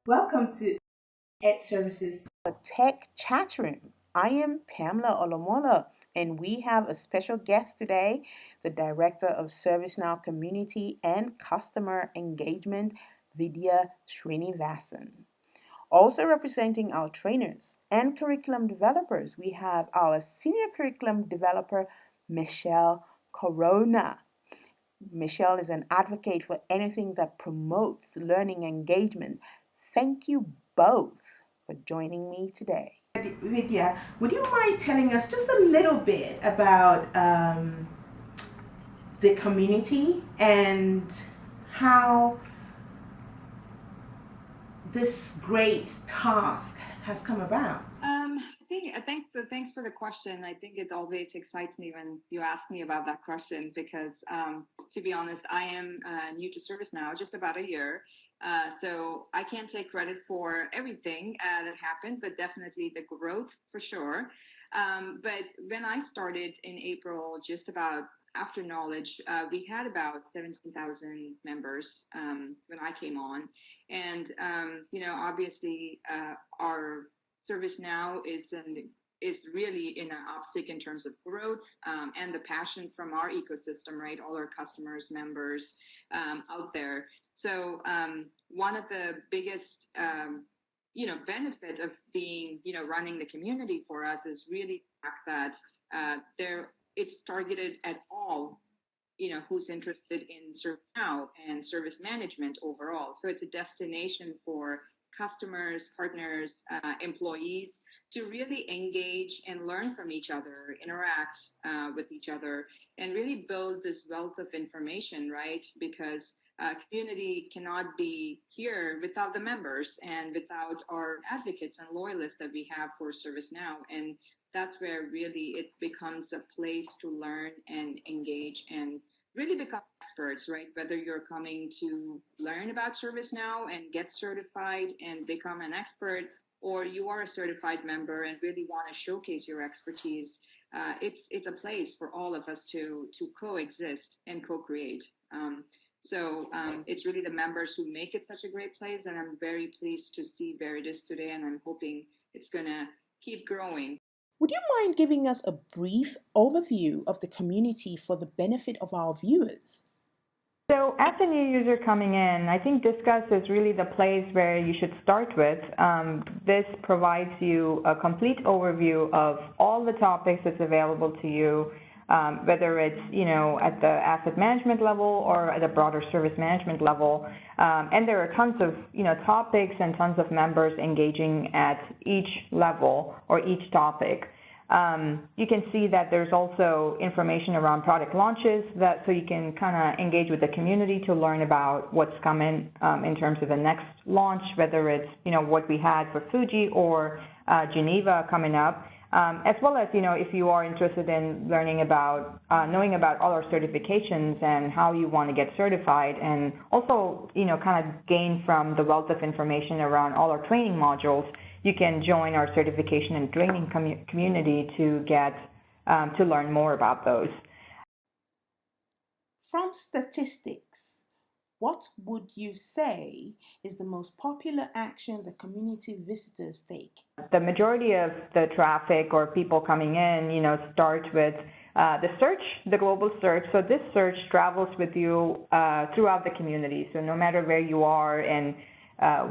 Welcome to Ed Services. A tech chat room. I am Pamela Olomola, and we have a special guest today, the Director of ServiceNow Community and Customer Engagement, Vidhya Srinivasan. Also representing our trainers and curriculum developers, we have our Senior Curriculum Developer, Michelle Corona. Michelle is an advocate for anything that promotes learning engagement. Thank you both for joining me today. Vidya, would you mind telling us just a little bit about the community and how this great task has come about? Thanks for the question. I think it always excites me when you ask me about that question because, to be honest, I am new to ServiceNow, just about a year. So I can't take credit for everything that happened, but definitely the growth for sure. But when I started in April, just about after knowledge, we had about 17,000 members when I came on. And, obviously our ServiceNow is really in an uptick in terms of growth and the passion from our ecosystem, right? All our customers, members out there. So one of the biggest, benefit of being, running the community for us is really the fact that it's targeted at all who's interested in ServiceNow and service management overall. So it's a destination for customers, partners, employees to really engage and learn from each other, interact with each other, and really build this wealth of information, right? Because community cannot be here without the members and without our advocates and loyalists that we have for ServiceNow. And that's where really it becomes a place to learn and engage and really become experts, right? Whether you're coming to learn about ServiceNow and get certified and become an expert, or you are a certified member and really want to showcase your expertise, it's a place for all of us to coexist and co-create. It's really the members who make it such a great place, and I'm very pleased to see where it is today, and I'm hoping it's gonna keep growing. Would you mind giving us a brief overview of the community for the benefit of our viewers? So as a new user coming in, I think Discuss is really the place where you should start with. This provides you a complete overview of all the topics that's available to you, whether it's, at the asset management level or at a broader service management level. And there are tons of, topics and tons of members engaging at each level or each topic. You can see that there's also information around product launches so you can kind of engage with the community to learn about what's coming in terms of the next launch, whether it's, what we had for Fuji or Geneva coming up. As well as, if you are interested in learning about, knowing about all our certifications and how you want to get certified, and also, kind of gain from the wealth of information around all our training modules, you can join our certification and training community to get, to learn more about those. From statistics, what would you say is the most popular action the community visitors take? The majority of the traffic or people coming in, start with the search, the global search. So this search travels with you throughout the community. So no matter where you are and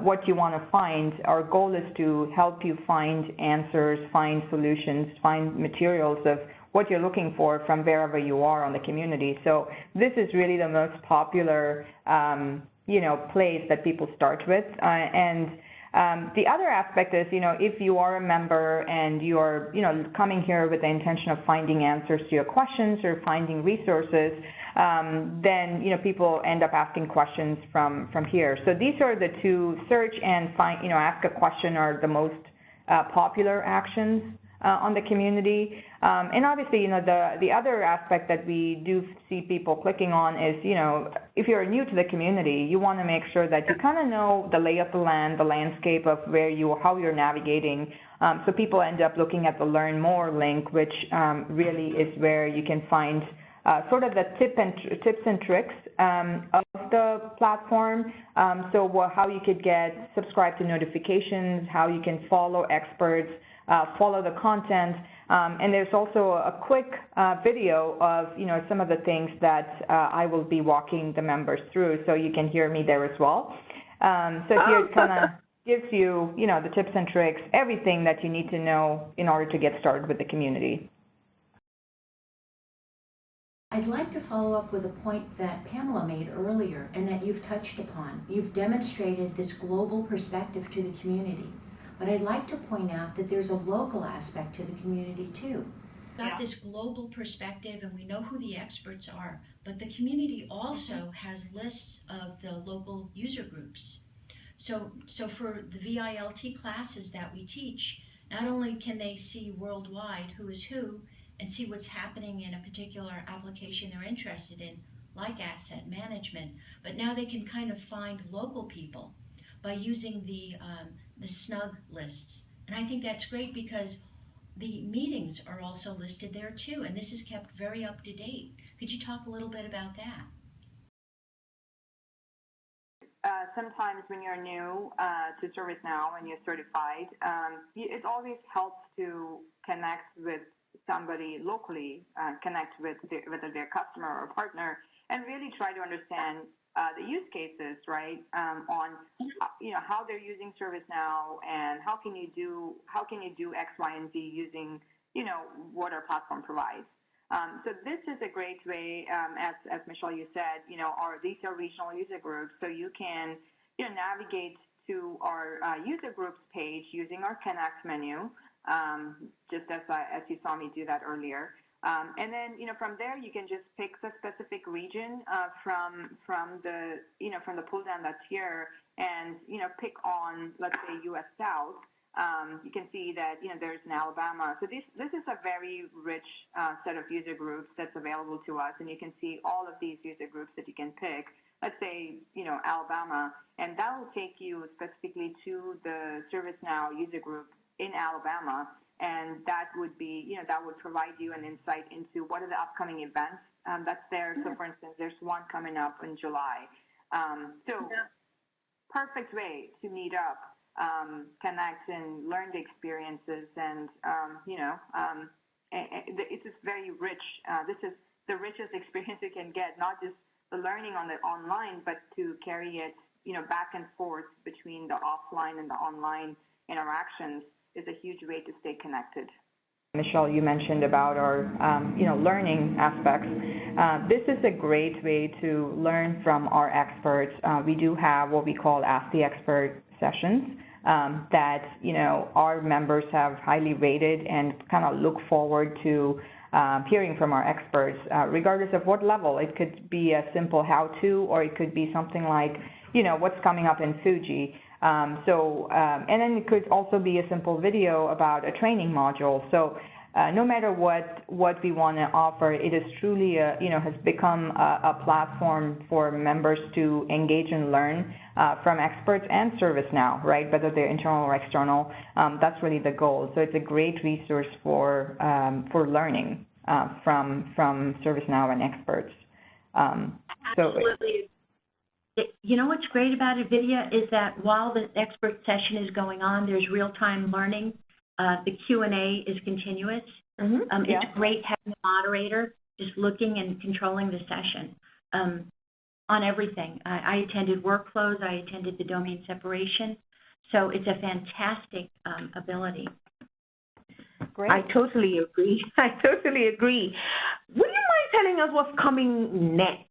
what you want to find, our goal is to help you find answers, find solutions, find materials of what you're looking for from wherever you are on the community. So this is really the most popular, place that people start with. The other aspect is, if you are a member and you're, coming here with the intention of finding answers to your questions or finding resources, then, people end up asking questions from here. So these are the two: search and find, ask a question are the most popular actions on the community. And obviously, the other aspect that we do see people clicking on is, if you're new to the community, you want to make sure that you kind of know the lay of the land, the landscape of how you're navigating. So people end up looking at the Learn More link, which really is where you can find sort of the tips and tricks of the platform. So how you could subscribe to notifications, how you can follow experts, follow the content, and there's also a quick video of some of the things that I will be walking the members through, so you can hear me there as well. So here it kind of gives you, the tips and tricks, everything that you need to know in order to get started with the community. I'd like to follow up with a point that Pamela made earlier and that you've touched upon. You've demonstrated this global perspective to the community, but I'd like to point out that there's a local aspect to the community too. Got this global perspective and we know who the experts are, but the community also has lists of the local user groups. So for the VILT classes that we teach, not only can they see worldwide who is who and see what's happening in a particular application they're interested in, like asset management, but now they can kind of find local people by using the snug lists. And I think that's great because the meetings are also listed there too, and this is kept very up to date. Could you talk a little bit about that? Sometimes when you're new to ServiceNow and you're certified, it always helps to connect with somebody locally, connect with whether they're customer or partner, and really try to understand the use cases, right? On how they're using ServiceNow and how can you do X, Y, and Z using what our platform provides. So this is a great way, as Michelle you said, these are regional user groups, so you can navigate to our user groups page using our Connect menu, just as you saw me do that earlier. And then from there you can just pick the specific region from the pull down that's here, and pick on, let's say, U.S. South. You can see that there's an Alabama. So this is a very rich set of user groups that's available to us, and you can see all of these user groups that you can pick. Let's say Alabama, and that will take you specifically to the ServiceNow user group in Alabama, and that would be that would provide you an insight into what are the upcoming events that's there. So for instance, there's one coming up in July. Perfect way to meet up, connect, and learn the experiences, and it's just very rich. This is the richest experience you can get, not just the learning on the online, but to carry it back and forth between the offline and the online interactions is a huge way to stay connected. Michelle, you mentioned about our learning aspects. This is a great way to learn from our experts. We do have what we call Ask the Expert sessions that our members have highly rated and kind of look forward to hearing from our experts, regardless of what level. It could be a simple how-to, or it could be something like what's coming up in Fuji. And then it could also be a simple video about a training module. So no matter what we want to offer, it is truly has become a platform for members to engage and learn from experts and ServiceNow, right? Whether they're internal or external, that's really the goal. So it's a great resource for learning from ServiceNow and experts. Absolutely. You know what's great about it, Vidhya, is that while the expert session is going on, there's real-time learning. The Q&A is continuous. It's great having a moderator just looking and controlling the session on everything. I attended workflows. I attended the domain separation. So it's a fantastic ability. Great. I totally agree. Would you mind telling us what's coming next?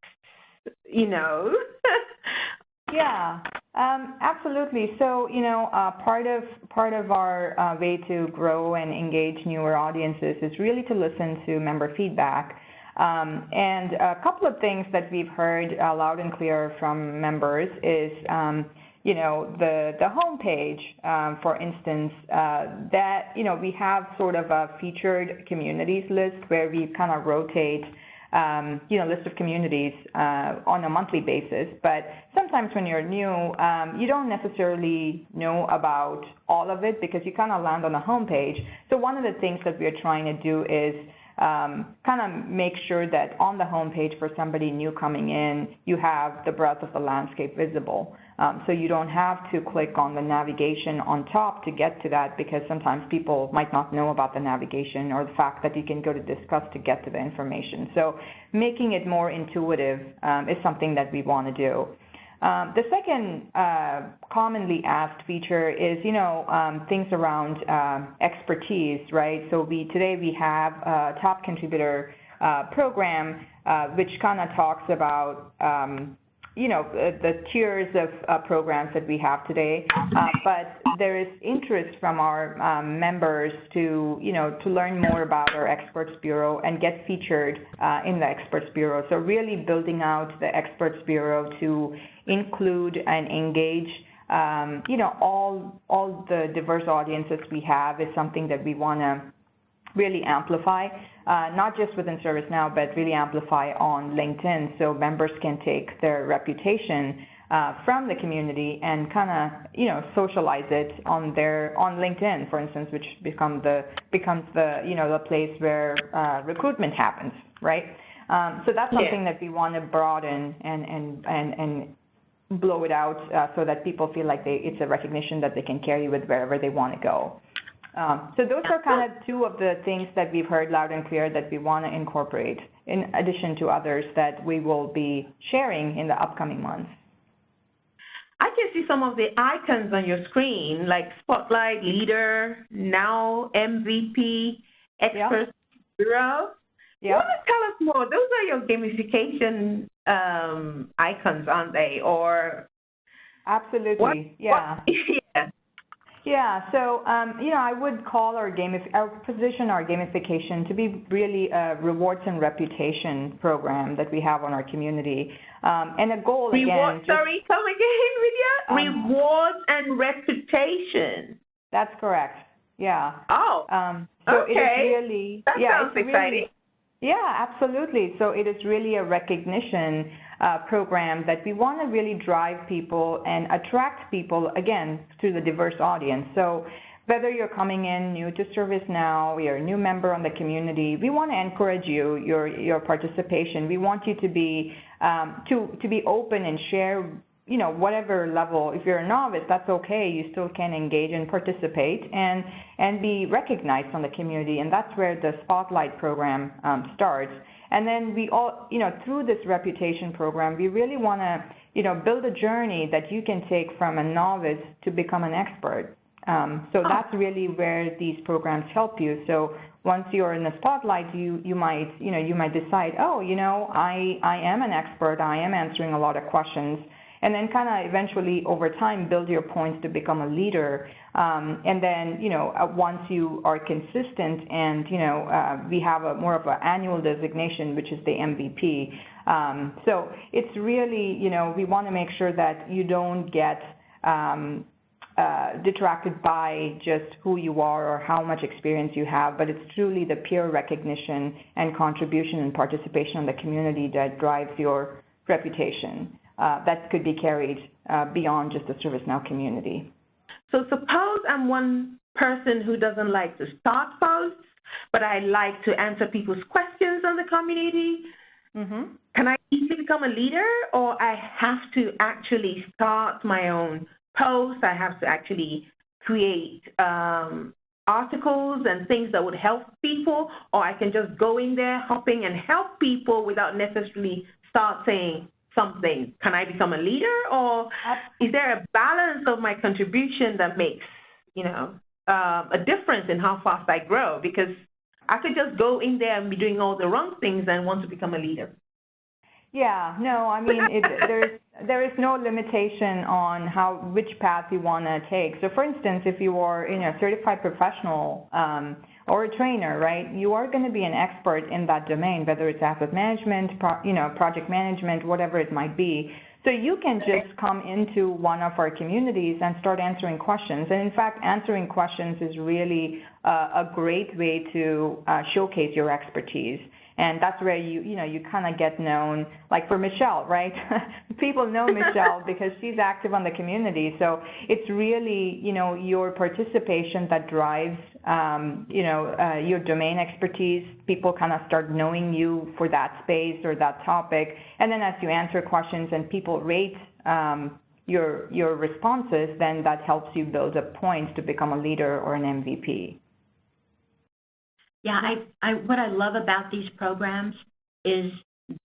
Yeah, absolutely. So, part of our way to grow and engage newer audiences is really to listen to member feedback. And a couple of things that we've heard loud and clear from members is, the homepage, for instance, that, we have sort of a featured communities list where we kind of rotate list of communities on a monthly basis, but sometimes when you're new, you don't necessarily know about all of it because you kind of land on the homepage. So one of the things that we're trying to do is kind of make sure that on the homepage for somebody new coming in, you have the breadth of the landscape visible. So you don't have to click on the navigation on top to get to that, because sometimes people might not know about the navigation or the fact that you can go to discuss to get to the information. So making it more intuitive is something that we want to do. The second commonly asked feature is, things around expertise, right? So today we have a top contributor program, which kind of talks about, the tiers of programs that we have today. But there is interest from our members to learn more about our Experts Bureau and get featured in the Experts Bureau. So really building out the Experts Bureau to include and engage all the diverse audiences we have is something that we want to really amplify, not just within ServiceNow, but really amplify on LinkedIn, so members can take their reputation from the community and kind of socialize it on LinkedIn, for instance, which becomes the place where recruitment happens, right? So that's something that we want to broaden and blow it out so that people feel like it's a recognition that they can carry with wherever they want to go. So those are kind of two of the things that we've heard loud and clear that we want to incorporate, in addition to others that we will be sharing in the upcoming months. I can see some of the icons on your screen, like Spotlight, Leader, Now, MVP, Expert Bureau. You want to tell us more? Those are your gamification icons, aren't they? Or absolutely, yeah. Yeah, so I would call position our gamification to be really a rewards and reputation program that we have on our community, and a goal again. Sorry, come again, Vidhya. Rewards and reputation. That's correct. Yeah. Oh. So okay. It is really. That sounds exciting. Yeah, absolutely. So it is really a recognition program that we want to really drive people and attract people, again, to the diverse audience. So whether you're coming in new to ServiceNow, you're a new member on the community, we want to encourage your participation. We want you to be open and share, whatever level. If you're a novice, that's okay. You still can engage and participate and be recognized on the community. And that's where the Spotlight program starts. And then we all, through this reputation program, we really want to, build a journey that you can take from a novice to become an expert. So that's really where these programs help you. So once you're in the Spotlight, you might decide, I am an expert. I am answering a lot of questions. And then kind of eventually over time build your points to become a leader. And then, once you are consistent and, we have more of an annual designation, which is the MVP. So it's really, we want to make sure that you don't get detracted by just who you are or how much experience you have, but it's truly the peer recognition and contribution and participation in the community that drives your reputation. That could be carried beyond just the ServiceNow community. So suppose I'm one person who doesn't like to start posts, but I like to answer people's questions on the community. Mm-hmm. Can I easily become a leader, or I have to actually start my own posts? I have to actually create articles and things that would help people, or I can just go in there hopping and help people without necessarily start saying something. Can I become a leader, or is there a balance of my contribution that makes, a difference in how fast I grow? Because I could just go in there and be doing all the wrong things and want to become a leader. Yeah, no, I mean, there is no limitation on which path you want to take. So, for instance, if you are a certified professional or a trainer, right, you are going to be an expert in that domain, whether it's asset management, project management, whatever it might be. So you can just come into one of our communities and start answering questions. And in fact, answering questions is really a great way to showcase your expertise. And that's where you kind of get known, like for Michelle, right? People know Michelle because she's active on the community. So it's really, your participation that drives, your domain expertise. People kind of start knowing you for that space or that topic. And then as you answer questions and people rate your responses, then that helps you build up points to become a leader or an MVP. Yeah, what I love about these programs is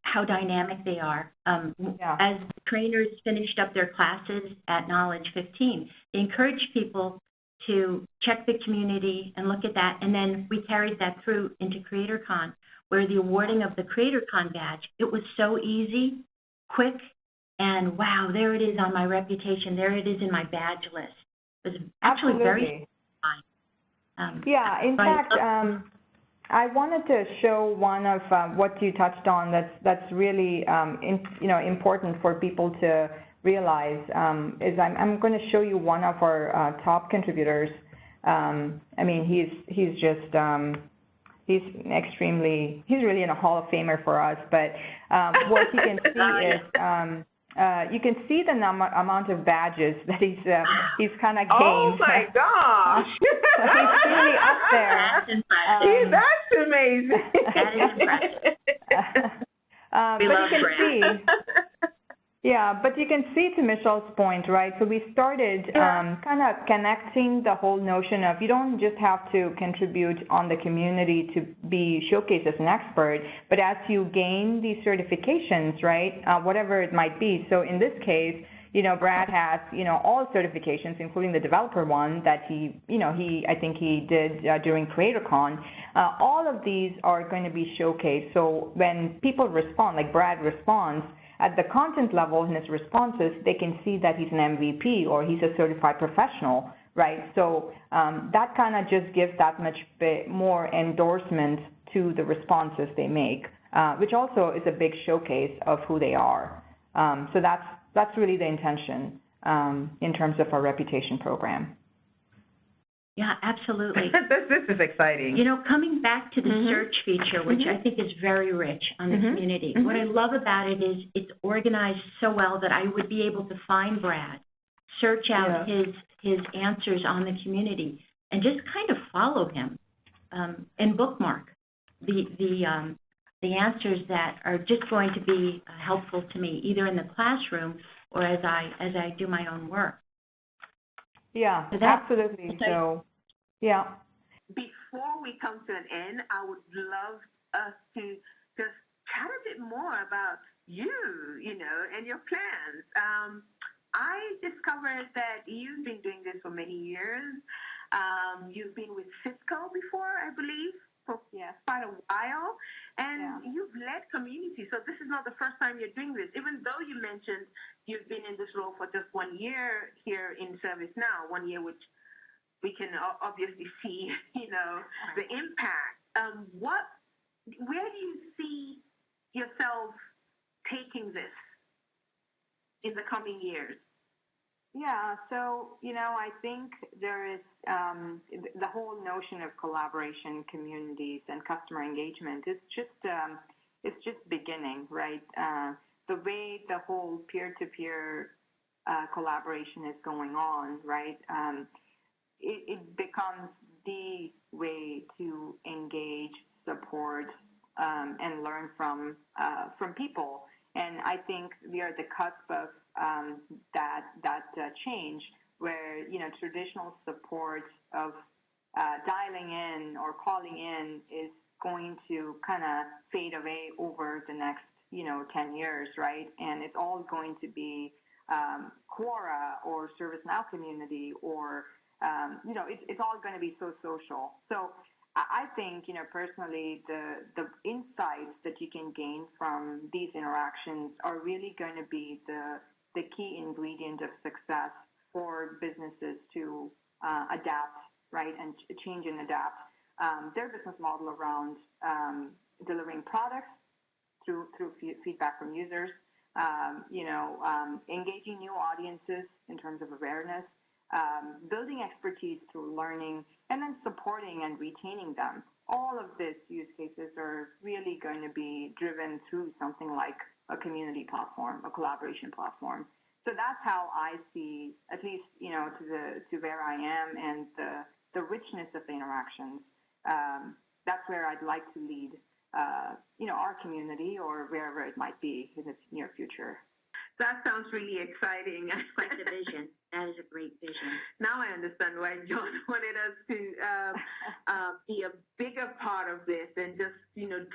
how dynamic they are. As trainers finished up their classes at Knowledge 15, they encouraged people to check the community and look at that, and then we carried that through into CreatorCon, where the awarding of the CreatorCon badge, it was so easy, quick, and wow, there it is on my reputation, there it is in my badge list. It was actually very fun. In fact, I wanted to show one of what you touched on that's really important for people to realize is I'm going to show you one of our top contributors. He's really in a Hall of Famer for us, but what you can see is you can see the amount of badges that he's kind of gained. Oh my gosh! So he's really up there. That's amazing. That is impressive. But you can see. Yeah, but you can see to Michelle's point, right? So we started kind of connecting the whole notion of you don't just have to contribute on the community to be showcased as an expert, but as you gain these certifications, right, whatever it might be. So in this case, Brad has, all certifications, including the developer one that I think he did during CreatorCon. All of these are going to be showcased. So when people respond, like Brad responds, at the content level in his responses, they can see that he's an MVP or he's a certified professional, right? So that kind of just gives that much more endorsement to the responses they make, which also is a big showcase of who they are. So that's really the intention in terms of our reputation program. Yeah, absolutely. This is exciting. Coming back to the search feature, which I think is very rich on the community, what I love about it is it's organized so well that I would be able to find Brad, search out his answers on the community, and just kind of follow him and bookmark the answers that are just going to be helpful to me, either in the classroom or as I do my own work. Yeah, absolutely. So, yeah. Before we come to an end, I would love us to just chat a bit more about you, and your plans. I discovered that you've been doing this for many years. You've been with Cisco before, I believe, for quite a while, and you've led community. So this is not the first time you're doing this, even though you mentioned you've been in this role for just 1 year here in ServiceNow, 1 year, which we can obviously see, the impact. Where do you see yourself taking this in the coming years? Yeah, so, I think there is the whole notion of collaboration, communities, and customer engagement is just beginning, right? The way the whole peer-to-peer collaboration is going on, right? It becomes the way to engage, support, and learn from people. And I think we are at the cusp of that change where, traditional support of dialing in or calling in is going to kind of fade away over the next, 10 years, right? And it's all going to be Quora or ServiceNow Community or, it's all going to be so social. So I think, personally, the insights that you can gain from these interactions are really going to be the key ingredient of success for businesses to adapt, right, and change and adapt their business model around delivering products through feedback from users, engaging new audiences in terms of awareness, building expertise through learning, and then supporting and retaining them. All of these use cases are really going to be driven through something like a community platform, a collaboration platform. So that's how I see, at least, to where I am and the richness of the interactions. That's where I'd like to lead, our community or wherever it might be in the near future. That sounds really exciting. I like the vision. That is a great vision. Now I understand why John wanted us to be a bigger part of this and just,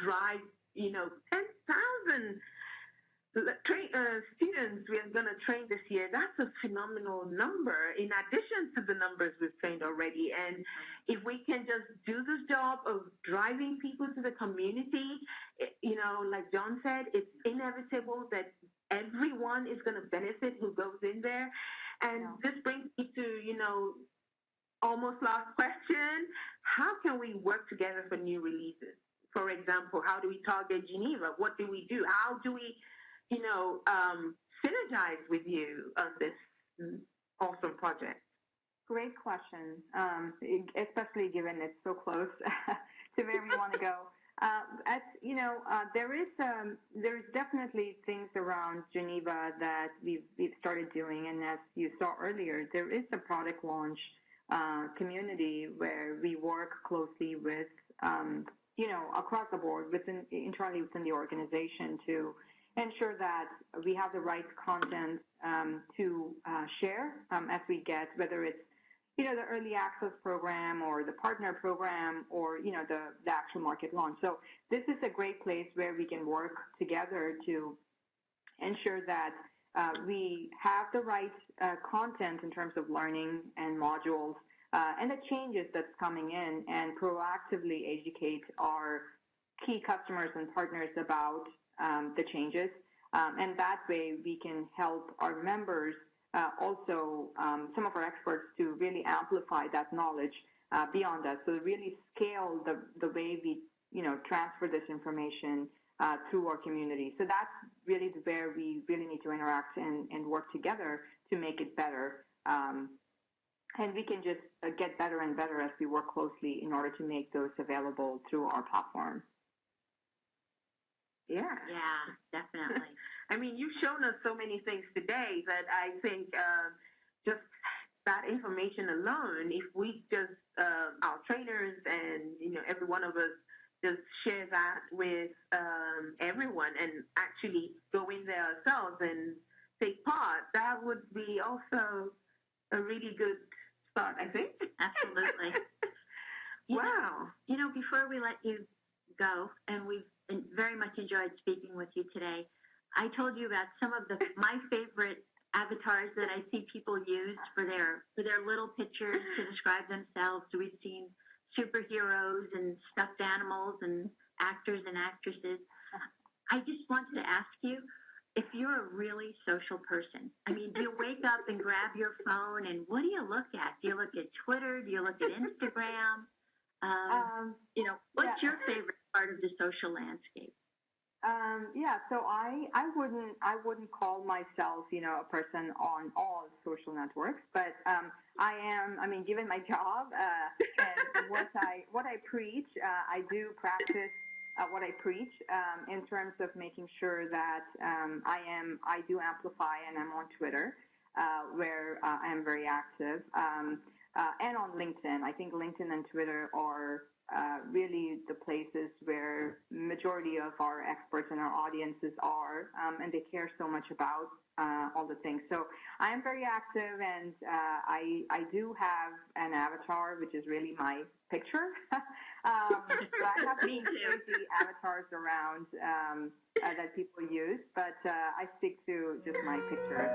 drive, 10,000 students we are going to train this year. That's a phenomenal number in addition to the numbers we've trained already. And if we can just do this job of driving people to the community, like John said, it's inevitable that everyone is going to benefit who goes in there. And this brings me to, almost last question. How can we work together for new releases? For example, how do we target Geneva? What do we do? How do we, synergize with you on this awesome project? Great question, especially given it's so close to where we want to go. There's definitely things around Geneva that we've started doing, and as you saw earlier, there is a product launch community where we work closely with, across the board, internally within the organization to ensure that we have the right content to share as we get, whether it's the early access program or the partner program or, the actual market launch. So this is a great place where we can work together to ensure that we have the right content in terms of learning and modules and the changes that's coming in, and proactively educate our key customers and partners about the changes. And that way we can help our members, also some of our experts, to really amplify that knowledge beyond us. So really scale the way we, transfer this information through our community. So that's really where we really need to interact and work together to make it better. And we can just get better and better as we work closely in order to make those available through our platform. Yeah, definitely. I mean, you've shown us so many things today that I think just that information alone, if we just, our trainers and, every one of us just share that with everyone and actually go in there ourselves and take part, that would be also a really good start, I think. Absolutely. Wow. Before we let you go, and we've very much enjoyed speaking with you today, I told you about some of my favorite avatars that I see people use for their little pictures to describe themselves. We've seen superheroes and stuffed animals and actors and actresses. I just wanted to ask you, if you're a really social person, I mean, do you wake up and grab your phone, and what do you look at? Do you look at Twitter? Do you look at Instagram? What's your favorite part of the social landscape? So I wouldn't call myself, a person on all social networks, but I am, given my job and what I preach, I do practice what I preach in terms of making sure that I do amplify, and I'm on Twitter, where I am very active, and on LinkedIn. I think LinkedIn and Twitter are really the places where majority of our experts and our audiences are, and they care so much about all the things. So I am very active, and I do have an avatar, which is really my picture. But I have many crazy avatars around that people use, but I stick to just my picture.